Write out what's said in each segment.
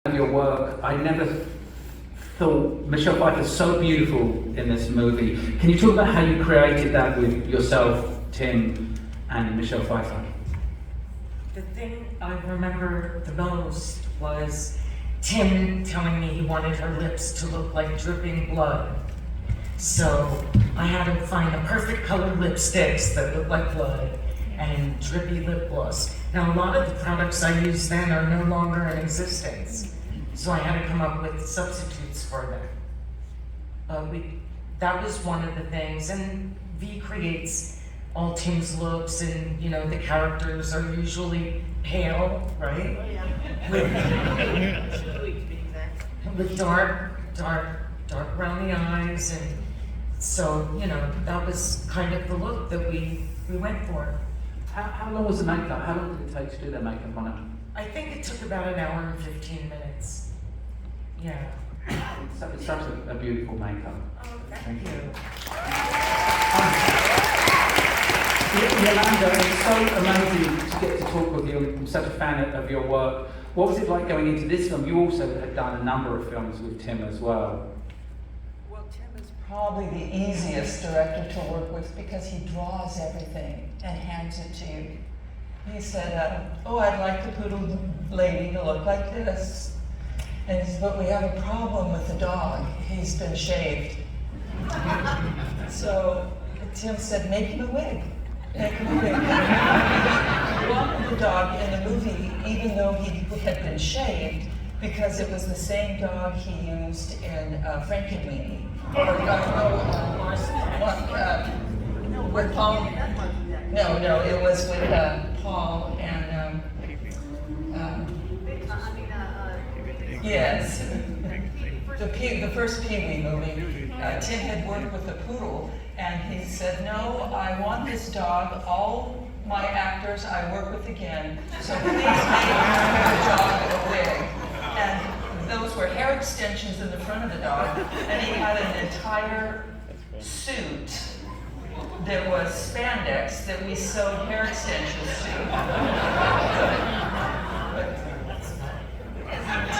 Of your work, I never thought Michelle Pfeiffer is so beautiful in this movie. Can you talk about how you created that with yourself, Tim, and Michelle Pfeiffer? The thing I remember the most was Tim telling me he wanted her lips to look like dripping blood. So I had to find the perfect colored lipsticks that look like blood and drippy lip gloss. Now, a lot of the products I used then are no longer in existence, so I had to come up with substitutes for them. That was one of the things, and V creates all Tim's looks, and the characters are usually pale, right? Oh, yeah. With dark around the eyes, and so that was kind of the look that we went for. How long was the makeup? How long did it take to do that makeup on it? I think it took about an hour and 15 minutes. Yeah. It's such a beautiful makeup. Oh, thank you. Yolanda, it's so amazing to get to talk with you. I'm such a fan of your work. What was it like going into this film? You also had done a number of films with Tim as well. Well, Tim is probably the easiest director to work with because he draws everything and hands it to you. He said, I'd like the poodle lady to look like this. And he said, but we have a problem with the dog. He's been shaved. So Tim said, make him a wig. Make him a wig. He wanted the dog in the movie, even though he had been shaved, because it was the same dog he used in Frankenweenie. With Paul. No, it was with Paul and yes, the first Pee-wee movie. Tim had worked with the poodle, and he said, "No, I want this dog. All my actors I work with again, so please make the dog a wig." And those were hair extensions in the front of the dog, and he had an entire suit that was spandex that we sewed hair extensions to.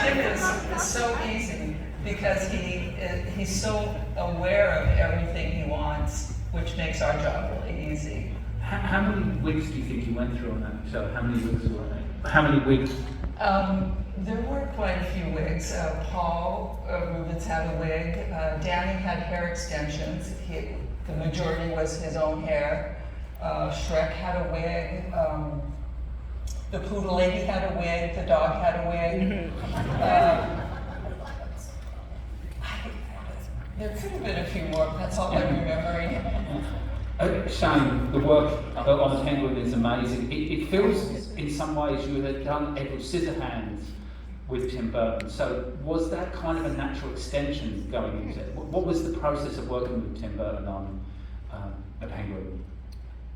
Tim is so easy because he's so aware of everything he wants, which makes our job really easy. How many wigs do you think you went through on that show? How many wigs were there? How many wigs? There were quite a few wigs. Paul Rubens had a wig. Danny had hair extensions. The majority was his own hair. Shrek had a wig. The poodle lady had a wig. The dog had a wig. There could have been a few more. That's all I'm remembering. Shane, the work on The Penguin is amazing. It feels in some ways you had done Edward Scissorhands with Tim Burton. So was that kind of a natural extension going into it? What was the process of working with Tim Burton on The Penguin?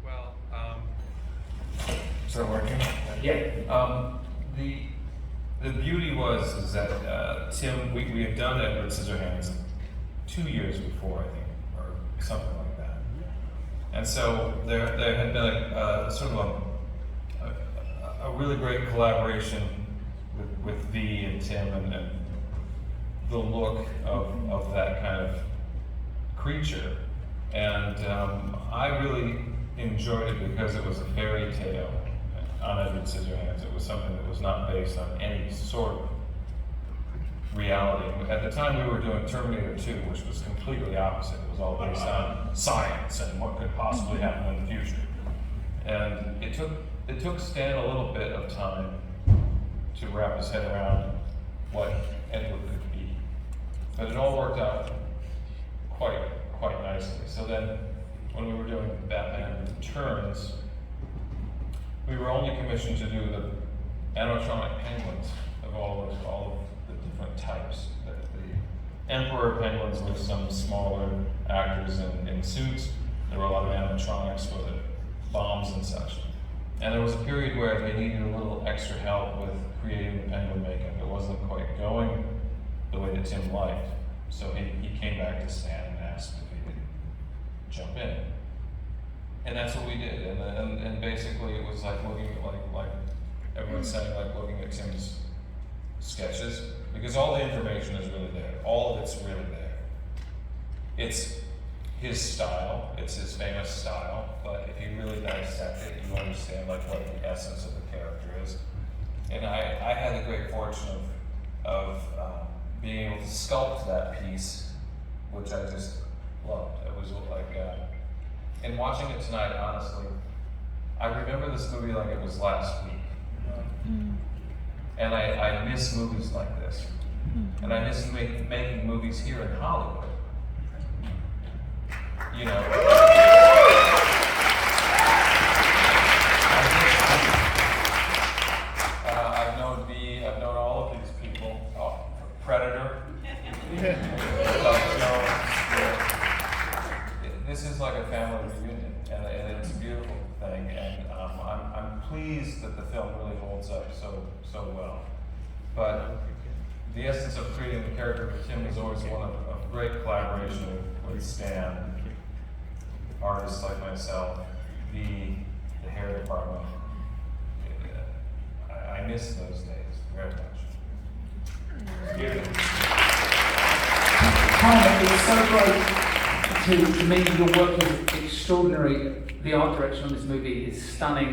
Well, is that working? Yeah. The beauty is that Tim, we had done Edward Scissorhands 2 years before, I think, or something like that. And so there had been a sort of a really great collaboration with V and Tim and the look of that kind of creature. And I really enjoyed it because it was a fairy tale on Edward Scissorhands. It was something that was not based on any sort of reality. At the time we were doing Terminator 2, which was completely opposite. It was all based on science and what could possibly happen in the future. And it took Stan a little bit of time to wrap his head around what Edward could be. But it all worked out quite nicely. So then when we were doing Batman Returns, we were only commissioned to do the animatronic penguins of all of the different types. The Emperor penguins were some smaller actors in suits. There were a lot of animatronics for the bombs and such. And there was a period where they needed a little extra help with creating the penguin makeup. It wasn't quite going the way that Tim liked. So he came back to Stan and asked if he could jump in. And that's what we did. And basically it was like looking at like everyone's saying, like looking at Tim's sketches, because all the information is really there. All of it's really there. It's his style, it's his famous style, but if you really dissect it, you understand like what the essence of the character is. And I had the great fortune of being able to sculpt that piece, which I just loved. It was like, and watching it tonight, honestly, I remember this movie like it was last week. And I miss movies like this. And I miss making movies here in Hollywood. You know, I've known all of these people. Predator. This is like a family reunion, and it's a beautiful thing. And I'm pleased that the film really holds up so well. But the essence of creating the character of Tim was always one of great collaboration with Stan, artists like myself, the hair department. I miss those days very much. Carmen, it's so great to meet. Your work is extraordinary. The art direction on this movie is stunning.